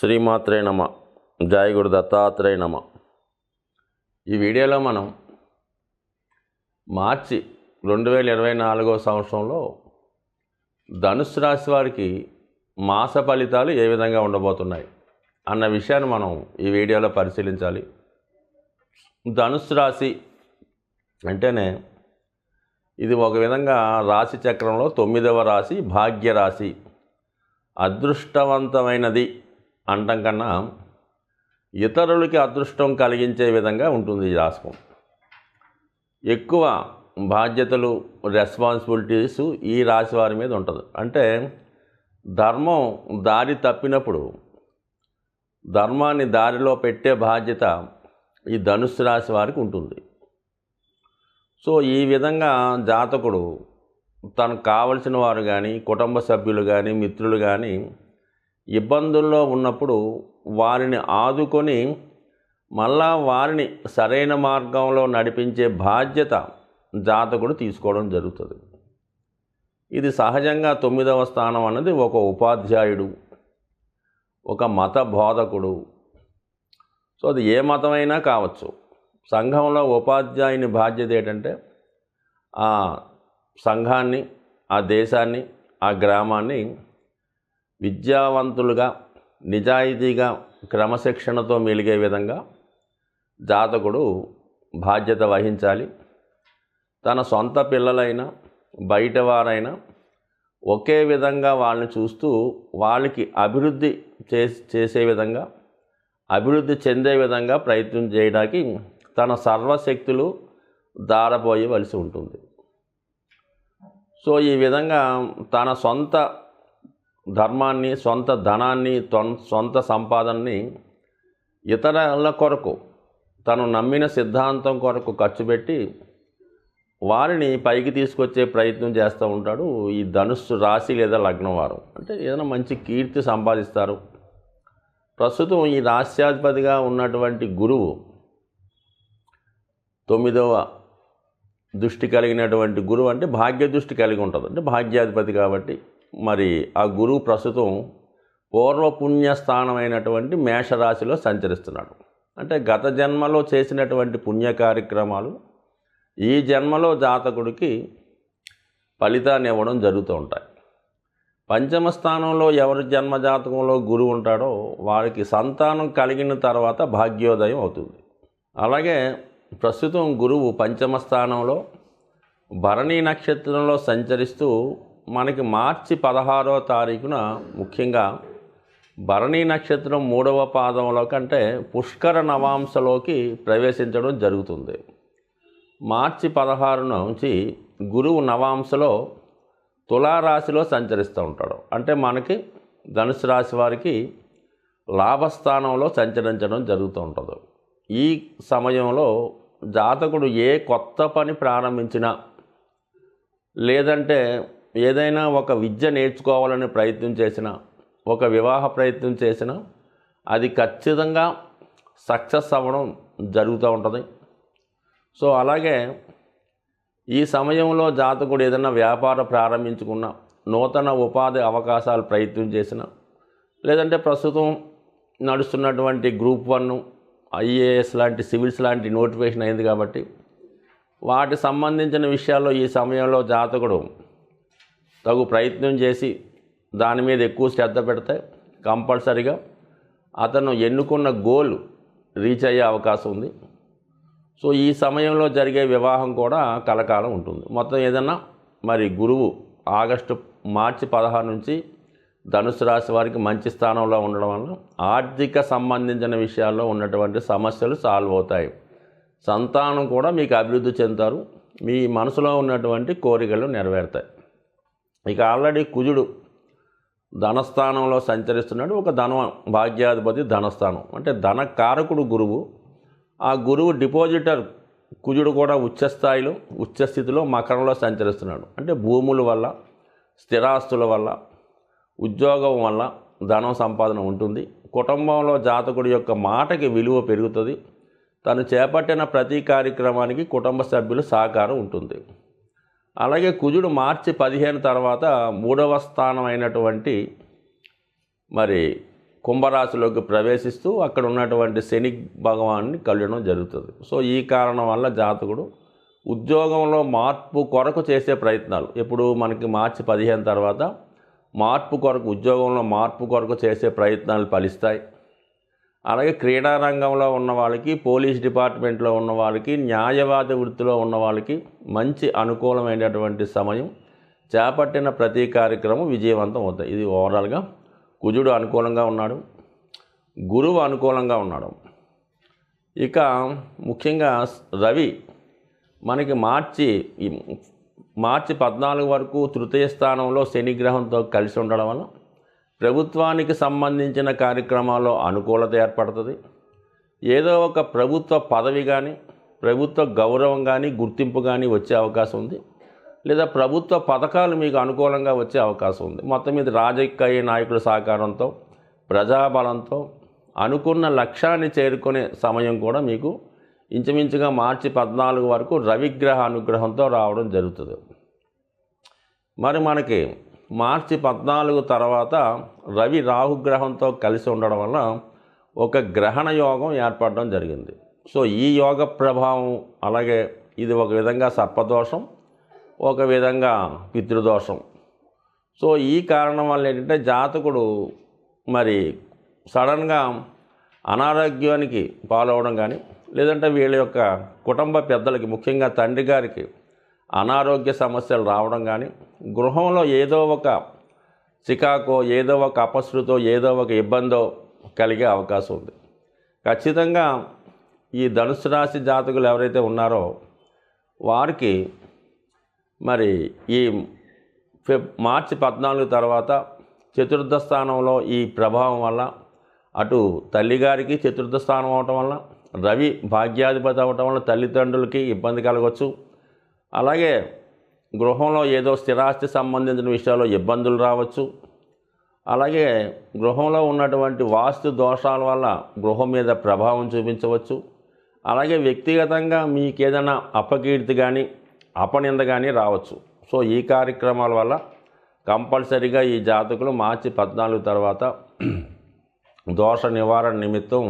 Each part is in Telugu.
శ్రీమాత్రే నమ. జయ గురు దత్తాత్రేయ నమ. ఈ వీడియోలో మనం మార్చి 2024 సంవత్సరంలో ధనుస్సు రాశి వారికి మాస ఫలితాలు ఏ విధంగా ఉండబోతున్నాయి అన్న విషయాన్ని మనం ఈ వీడియోలో పరిశీలించాలి. ధనుస్సు రాశి అంటేనే ఇది ఒక విధంగా రాశి చక్రంలో 9వ రాశి, భాగ్య రాశి, అదృష్టవంతమైనది అంటం కన్నా ఇతరులకి అదృష్టం కలిగించే విధంగా ఉంటుంది ఈ రాశి. ఎక్కువ బాధ్యతలు, రెస్పాన్సిబిలిటీస్ ఈ రాశి వారి మీద ఉంటుంది. అంటే ధర్మం దారి తప్పినప్పుడు ధర్మాన్ని దారిలో పెట్టే బాధ్యత ఈ ధనుస్సు రాశి వారికి ఉంటుంది. సో ఈ విధంగా జాతకుడు తనకు కావలసిన వారు కానీ, కుటుంబ సభ్యులు కానీ, మిత్రులు కానీ ఇబ్బందుల్లో ఉన్నప్పుడు వారిని ఆదుకొని మళ్ళా వారిని సరైన మార్గంలో నడిపించే బాధ్యత జాతకుడు తీసుకోవడం జరుగుతుంది. ఇది సహజంగా 9వ స్థానం అన్నది ఒక ఉపాధ్యాయుడు, ఒక మత బోధకుడు. సో అది ఏ మతమైనా కావచ్చు. సంఘంలో ఉపాధ్యాయుని బాధ్యత ఏంటంటే ఆ సంఘాన్ని, ఆ దేశాన్ని, ఆ గ్రామాన్ని విద్యావంతులుగా, నిజాయితీగా, క్రమశిక్షణతో మెలిగే విధంగా జాతకుడు బాధ్యత వహించాలి. తన సొంత పిల్లలైనా బయట వారైనా ఒకే విధంగా వాళ్ళని చూస్తూ వాళ్ళకి అభివృద్ధి చేసే విధంగా, అభివృద్ధి చెందే విధంగా ప్రయత్నం చేయడానికి తన సర్వశక్తులు దారపోయవలసి ఉంటుంది. సో ఈ విధంగా తన సొంత ధర్మాన్ని, సొంత ధనాన్ని, సొంత సంపాదనని ఇతరుల కొరకు, తను నమ్మిన సిద్ధాంతం కొరకు ఖర్చు పెట్టి వారిని పైకి తీసుకొచ్చే ప్రయత్నం చేస్తూ ఉంటాడు ఈ ధనుస్సు రాశి లేదా లగ్నం వారు. అంటే ఏదైనా మంచి కీర్తి సంపాదిస్తారు. ప్రస్తుతం ఈ రాశ్యాధిపతిగా ఉన్నటువంటి గురువు 9వ దృష్టి కలిగినటువంటి గురువు అంటే భాగ్య దృష్టి కలిగి ఉంటుంది. అంటే భాగ్యాధిపతి కాబట్టి మరి ఆ గురువు ప్రస్తుతం పూర్వపుణ్యస్థానమైనటువంటి మేషరాశిలో సంచరిస్తున్నాడు. అంటే గత జన్మలో చేసినటువంటి పుణ్య కార్యక్రమాలు ఈ జన్మలో జాతకుడికి ఫలితాన్ని ఇవ్వడం జరుగుతూ ఉంటాయి. పంచమ స్థానంలో ఎవరి జన్మజాతకంలో గురువు ఉంటాడో వారికి సంతానం కలిగిన తర్వాత భాగ్యోదయం అవుతుంది. అలాగే ప్రస్తుతం గురువు పంచమ స్థానంలో భరణి నక్షత్రంలో సంచరిస్తూ మనకి మార్చి 16వ తారీఖున ముఖ్యంగా భరణి నక్షత్రం 3వ పాదంలో కంటే పుష్కర నవాంశలోకి ప్రవేశించడం జరుగుతుంది. మార్చి 16 నుంచి గురువు నవాంశలో తులారాశిలో సంచరిస్తూ ఉంటాడు. అంటే మనకి ధనుసు రాశి వారికి లాభస్థానంలో సంచరించడం జరుగుతూ ఉంటుంది. ఈ సమయంలో జాతకుడు ఏ కొత్త పని ప్రారంభించినా, లేదంటే ఏదైనా ఒక విద్య నేర్చుకోవాలని ప్రయత్నం చేసినా, ఒక వివాహ ప్రయత్నం చేసినా అది ఖచ్చితంగా సక్సెస్ అవ్వడం జరుగుతూ ఉంటుంది. సో అలాగే ఈ సమయంలో జాతకుడు ఏదైనా వ్యాపారం ప్రారంభించుకున్నా, నూతన ఉపాధి అవకాశాలు ప్రయత్నం చేసినా, లేదంటే ప్రస్తుతం నడుస్తున్నటువంటి గ్రూప్ 1, ఐఏఎస్ లాంటి, సివిల్స్ లాంటి నోటిఫికేషన్ అయింది కాబట్టి వాటి సంబంధించిన విషయాల్లో ఈ సమయంలో జాతకుడు తగు ప్రయత్నం చేసి దాని మీద ఎక్కువ శ్రద్ధ పెడితే కంపల్సరిగా అతను ఎన్నుకున్న గోల్ రీచ్ అయ్యే అవకాశం ఉంది. సో ఈ సమయంలో జరిగే వివాహం కూడా కలకాలం ఉంటుంది. మొత్తం ఏదన్నా మరి గురువు మార్చి 16 నుంచి ధనుసు రాశి వారికి మంచి స్థానంలో ఉండడం వల్ల ఆర్థిక సంబంధించిన విషయాల్లో ఉన్నటువంటి సమస్యలు సాల్వ్ అవుతాయి. సంతానం కూడా మీకు అభివృద్ధి చెందుతారు. మీ మనసులో ఉన్నటువంటి కోరికలు నెరవేరుతాయి. ఇక ఆల్రెడీ కుజుడు ధనస్థానంలో సంచరిస్తున్నాడు. ఒక భాగ్యాధిపతి ధనస్థానం అంటే ధనకారకుడు గురువు. ఆ గురువు డిపాజిటర్ కుజుడు కూడా ఉచ్చస్థితిలో మకరంలో సంచరిస్తున్నాడు. అంటే భూముల వల్ల, స్థిరాస్తుల వల్ల, ఉద్యోగం వల్ల ధనం సంపాదన ఉంటుంది. కుటుంబంలో జాతకుడి యొక్క మాటకి విలువ పెరుగుతుంది. తను చేపట్టిన ప్రతి కార్యక్రమానికి కుటుంబ సభ్యుల సహకారం ఉంటుంది. అలాగే కుజుడు మార్చి 15 తర్వాత 3వ స్థానం అయినటువంటి మరి కుంభరాశిలోకి ప్రవేశిస్తూ అక్కడ ఉన్నటువంటి శని భగవాన్ని కలవడం జరుగుతుంది. సో ఈ కారణం వల్ల జాతకుడు ఉద్యోగంలో మార్పు కొరకు చేసే ప్రయత్నాలు, ఇప్పుడు మనకి మార్చి 15 తర్వాత మార్పు కొరకు, ఉద్యోగంలో మార్పు కొరకు చేసే ప్రయత్నాలు ఫలిస్తాయి. అలాగే క్రీడా రంగంలో ఉన్న వాళ్ళకి, పోలీస్ డిపార్ట్మెంట్లో ఉన్న వాళ్ళకి, న్యాయవాద వృత్తిలో ఉన్న వాళ్ళకి మంచి అనుకూలమైనటువంటి సమయం. చేపట్టిన ప్రతి కార్యక్రమం విజయవంతం అవుతాయి. ఇది ఓవరాల్గా కుజుడు అనుకూలంగా ఉన్నాడు, గురువు అనుకూలంగా ఉన్నాడు. ఇక ముఖ్యంగా రవి మనకి మార్చి 14 వరకు తృతీయ స్థానంలో శని గ్రహంతో కలిసి ఉండడం వల్ల ప్రభుత్వానికి సంబంధించిన కార్యక్రమాల్లో అనుకూలత ఏర్పడుతుంది. ఏదో ఒక ప్రభుత్వ పదవి కానీ, ప్రభుత్వ గౌరవం కానీ, గుర్తింపు కానీ వచ్చే అవకాశం ఉంది. లేదా ప్రభుత్వ పథకాలు మీకు అనుకూలంగా వచ్చే అవకాశం ఉంది. మొత్తం మీద రాజకీయ నాయకుల సహకారంతో, ప్రజాబలంతో అనుకున్న లక్ష్యాన్ని చేరుకునే సమయం కూడా మీకు ఇంచుమించుగా మార్చి 14 వరకు రవిగ్రహ అనుగ్రహంతో రావడం జరుగుతుంది. మరి మనకి మార్చి 14 తర్వాత రవి రాహుగ్రహంతో కలిసి ఉండడం వల్ల ఒక గ్రహణ యోగం ఏర్పడడం జరిగింది. సో ఈ యోగ ప్రభావం, అలాగే ఇది ఒక విధంగా సర్పదోషం, ఒక విధంగా పితృదోషం. సో ఈ కారణం వల్ల ఏంటంటే జాతకుడు మరి సడన్గా అనారోగ్యానికి పాలవడం కానీ, లేదంటే వీళ్ళ యొక్క కుటుంబ పెద్దలకి, ముఖ్యంగా తండ్రి గారికి అనారోగ్య సమస్యలు రావడం కానీ, గృహంలో ఏదో ఒక చికాకో, ఏదో ఒక అపశృతో, ఏదో ఒక ఇబ్బందో కలిగే అవకాశం ఉంది. ఖచ్చితంగా ఈ ధనుసు రాశి జాతకులు ఎవరైతే ఉన్నారో వారికి మరి ఈ మార్చి 14 తర్వాత చతుర్థ స్థానంలో ఈ ప్రభావం వల్ల, అటు తల్లిగారికి చతుర్థ స్థానం అవటం వల్ల, రవి భాగ్యాధిపతి అవటం వల్ల తల్లిదండ్రులకి ఇబ్బంది కలగవచ్చు. అలాగే గృహంలో ఏదో స్థిరాస్తి సంబంధించిన విషయాల్లో ఇబ్బందులు రావచ్చు. అలాగే గృహంలో ఉన్నటువంటి వాస్తు దోషాల వల్ల గృహం మీద ప్రభావం చూపించవచ్చు. అలాగే వ్యక్తిగతంగా మీకు ఏదైనా అపకీర్తి కానీ, అపనింద కానీ రావచ్చు. సో ఈ కార్యక్రమాల వల్ల కంపల్సరీగా ఈ జాతకులు మార్చి 14 తర్వాత దోష నివారణ నిమిత్తం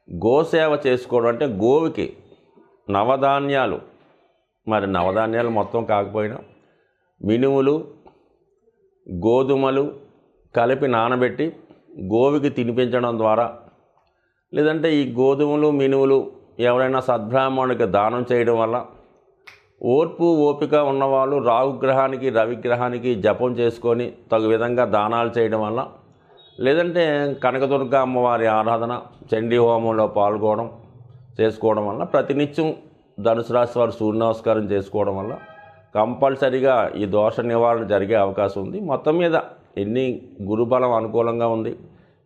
గోసేవ చేసుకోవడం, అంటే గోవుకి నవధాన్యాలు, మరి నవధాన్యాలు మొత్తం కాకపోయినా మినుములు, గోధుమలు కలిపి నానబెట్టి గోవుకి తినిపించడం ద్వారా, లేదంటే ఈ గోధుమలు, మినుములు ఎవరైనా సద్బ్రాహ్మణుడికి దానం చేయడం వల్ల, ఓర్పు ఓపిక ఉన్నవాళ్ళు రాహుగ్రహానికి, రవిగ్రహానికి జపం చేసుకొని తగు విధంగా దానాలు చేయడం వల్ల, లేదంటే కనకదుర్గ అమ్మవారి ఆరాధన, చండీ హోమంలో పాల్గొనడం చేసుకోవడం వల్ల, ప్రతినిత్యం ధనుసు రాశి వారు సూర్య నమస్కారం చేసుకోవడం వల్ల కంపల్సరీగా ఈ దోష నివారణ జరిగే అవకాశం ఉంది. మొత్తం మీద ఎన్ని గురుబలం అనుకూలంగా ఉంది,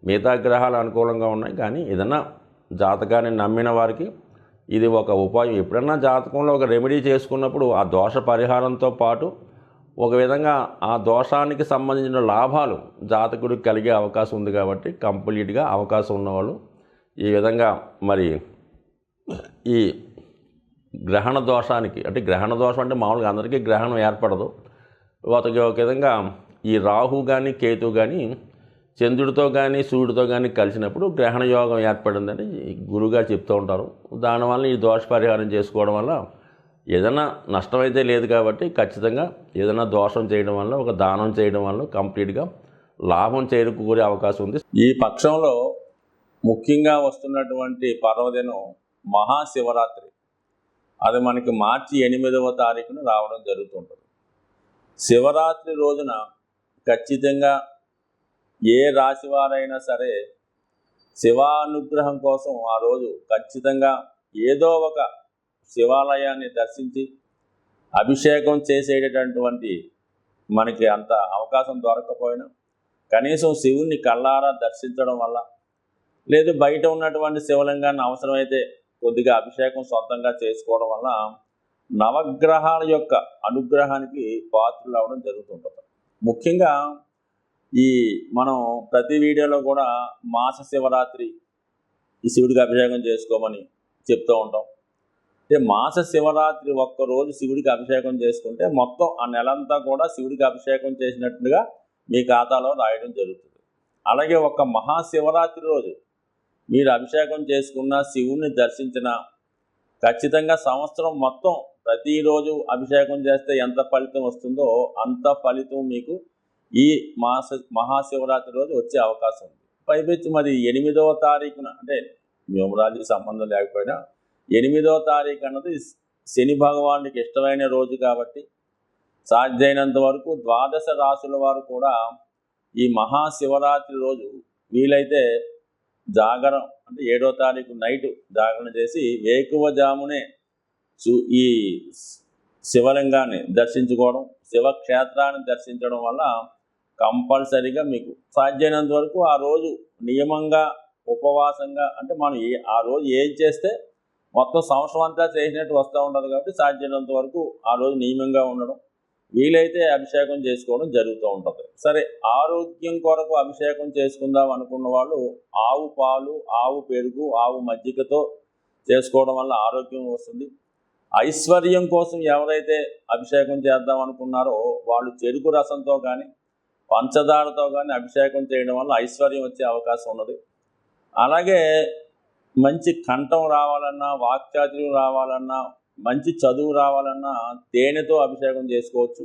మిగతా గ్రహాలు అనుకూలంగా ఉన్నాయి. కానీ ఏదన్నా జాతకాన్ని నమ్మిన వారికి ఇది ఒక ఉపాయం. ఎప్పుడన్నా జాతకంలో ఒక రెమెడీ చేసుకున్నప్పుడు ఆ దోష పరిహారంతో పాటు ఒక విధంగా ఆ దోషానికి సంబంధించిన లాభాలు జాతకుడికి కలిగే అవకాశం ఉంది. కాబట్టి కంప్లీట్గా అవకాశం ఉన్నవాళ్ళు ఈ విధంగా మరి ఈ గ్రహణ దోషానికి, అంటే గ్రహణ దోషం అంటే మామూలుగా అందరికీ గ్రహణం ఏర్పడదు. ఒక విధంగా ఈ రాహు కానీ, కేతు కానీ చంద్రుడితో కానీ, సూర్యుడితో కానీ కలిసినప్పుడు గ్రహణ యోగం ఏర్పడిందని గురువుగారు చెప్తూ ఉంటారు. దానివల్ల ఈ దోష పరిహారం చేసుకోవడం వల్ల ఏదైనా నష్టమైతే లేదు. కాబట్టి ఖచ్చితంగా ఏదైనా దోషం చేయడం వల్ల, ఒక దానం చేయడం వల్ల కంప్లీట్గా లాభం చేరుకునే అవకాశం ఉంది. ఈ పక్షంలో ముఖ్యంగా వస్తున్నటువంటి పర్వదినం మహాశివరాత్రి. అది మనకి మార్చి 8వ తారీఖున రావడం జరుగుతుంటుంది. శివరాత్రి రోజున ఖచ్చితంగా ఏ రాశివారైనా సరే శివానుగ్రహం కోసం ఆ రోజు ఖచ్చితంగా ఏదో ఒక శివాలయాన్ని దర్శించి అభిషేకం చేసేటటువంటి మనకి అంత అవకాశం దొరకకపోయినా కనీసం శివుణ్ణి కళ్ళారా దర్శించడం వల్ల, లేదు బయట ఉన్నటువంటి శివలింగాన్ని అవసరమైతే కొద్దిగా అభిషేకం సొంతంగా చేసుకోవడం వల్ల నవగ్రహాల యొక్క అనుగ్రహానికి పాత్రలు అవ్వడం జరుగుతుంటుంది. ముఖ్యంగా ఈ మనం ప్రతి వీడియోలో కూడా మాస శివరాత్రి ఈ శివుడికి అభిషేకం చేసుకోమని చెప్తూ ఉంటాం. అంటే మాస శివరాత్రి ఒక్కరోజు శివుడికి అభిషేకం చేసుకుంటే మొత్తం ఆ నెలంతా కూడా శివుడికి అభిషేకం చేసినట్టుగా మీ ఖాతాలో రాయడం జరుగుతుంది. అలాగే ఒక మహాశివరాత్రి రోజు మీరు అభిషేకం చేసుకున్న, శివుణ్ణి దర్శించిన, ఖచ్చితంగా సంవత్సరం మొత్తం ప్రతిరోజు అభిషేకం చేస్తే ఎంత ఫలితం వస్తుందో అంత ఫలితం మీకు ఈ మహాశివరాత్రి రోజు వచ్చే అవకాశం ఉంది. పైపెచ్చి మరి 8వ తారీఖున, అంటే న్యూమరాలజీకి సంబంధం లేకపోయినా 8వ తారీఖు అన్నది శని భగవానుడికి ఇష్టమైన రోజు కాబట్టి సాధ్యమైనంత వరకు ద్వాదశ రాశుల వారు కూడా ఈ మహాశివరాత్రి రోజు వీలైతే జాగరం, అంటే 7వ తారీఖు నైటు జాగరణ చేసి వేకువజామునే ఈ శివలింగాన్ని దర్శించుకోవడం, శివక్షేత్రాన్ని దర్శించడం వల్ల కంపల్సరీగా మీకు సాధ్యమైనంత వరకు ఆ రోజు నియమంగా ఉపవాసంగా, అంటే మనం ఆ రోజు ఏం చేస్తే మొత్తం సంవత్సరం అంతా చేసినట్టు వస్తూ ఉంటుంది కాబట్టి సాధ్యమైనంత వరకు ఆ రోజు నియమంగా ఉండడం, వీలైతే అభిషేకం చేసుకోవడం జరుగుతూ ఉంటుంది. సరే, ఆరోగ్యం కొరకు అభిషేకం చేసుకుందాం అనుకున్న వాళ్ళు ఆవు పాలు, ఆవు పెరుగు, ఆవు మజ్జిగతో చేసుకోవడం వల్ల ఆరోగ్యం వస్తుంది. ఐశ్వర్యం కోసం ఎవరైతే అభిషేకం చేద్దాం అనుకున్నారో వాళ్ళు చెరుకు రసంతో కానీ పంచదారతో కానీ అభిషేకం చేయడం వల్ల ఐశ్వర్యం వచ్చే అవకాశం ఉన్నది. అలాగే మంచి కంఠం రావాలన్నా, వాక్చాతుర్యం రావాలన్నా, మంచి చదువు రావాలన్నా తేనెతో అభిషేకం చేసుకోవచ్చు.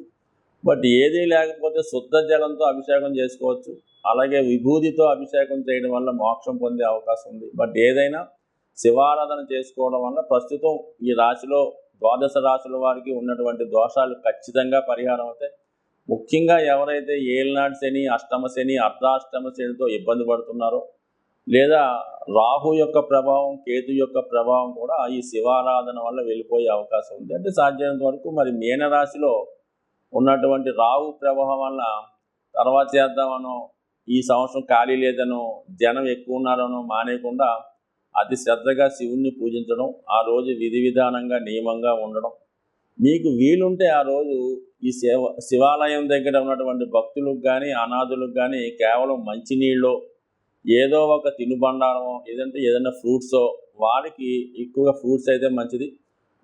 బట్ ఏదీ లేకపోతే శుద్ధ జలంతో అభిషేకం చేసుకోవచ్చు. అలాగే విభూతితో అభిషేకం చేయడం వల్ల మోక్షం పొందే అవకాశం ఉంది. బట్ ఏదైనా శివారాధన చేసుకోవడం వల్ల ప్రస్తుతం ఈ రాశిలో ద్వాదశ రాశుల వారికి ఉన్నటువంటి దోషాలు ఖచ్చితంగా పరిహారం అవుతాయి. ముఖ్యంగా ఎవరైతే ఏలినాటి శని, అష్టమ శని, అర్ధాష్టమ శనితో ఇబ్బంది పడుతున్నారో, లేదా రాహు యొక్క ప్రభావం, కేతు యొక్క ప్రభావం కూడా ఈ శివారాధన వల్ల వెళ్ళిపోయే అవకాశం ఉంది. అంటే సాధ్యమైనంత వరకు మరి మీనరాశిలో ఉన్నటువంటి రాహు ప్రభావం వల్ల తర్వాత చేద్దామనో, ఈ సంవత్సరం ఖాళీ లేదనో, జనం ఎక్కువ ఉన్నారనో మానేయకుండా అతి శ్రద్ధగా శివుణ్ణి పూజించడం, ఆ రోజు విధి విధానంగా నియమంగా ఉండడం, మీకు వీలుంటే ఆ రోజు ఈ శివాలయం దగ్గర ఉన్నటువంటి భక్తులకు కానీ అనాథులకు కానీ కేవలం మంచినీళ్ళు, ఏదో ఒక తినుబండారమో, ఏదైనా ఫ్రూట్సో, వారికి ఎక్కువగా ఫ్రూట్స్ అయితే మంచిది,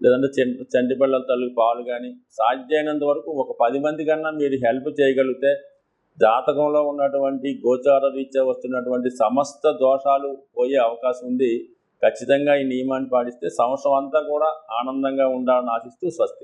లేదంటే చంటి పిల్లల తల్లి పాలు కానీ, సాధ్యమైనంత వరకు ఒక 10 మంది కన్నా మీరు హెల్ప్ చేయగలిగితే జాతకంలో ఉన్నటువంటి గోచార రీత్యా వస్తున్నటువంటి సమస్త దోషాలు పోయే అవకాశం ఉంది. ఖచ్చితంగా ఈ నియమాన్ని పాటిస్తే సంవత్సరం అంతా కూడా ఆనందంగా ఉండాలని ఆశిస్తూ స్వస్తి.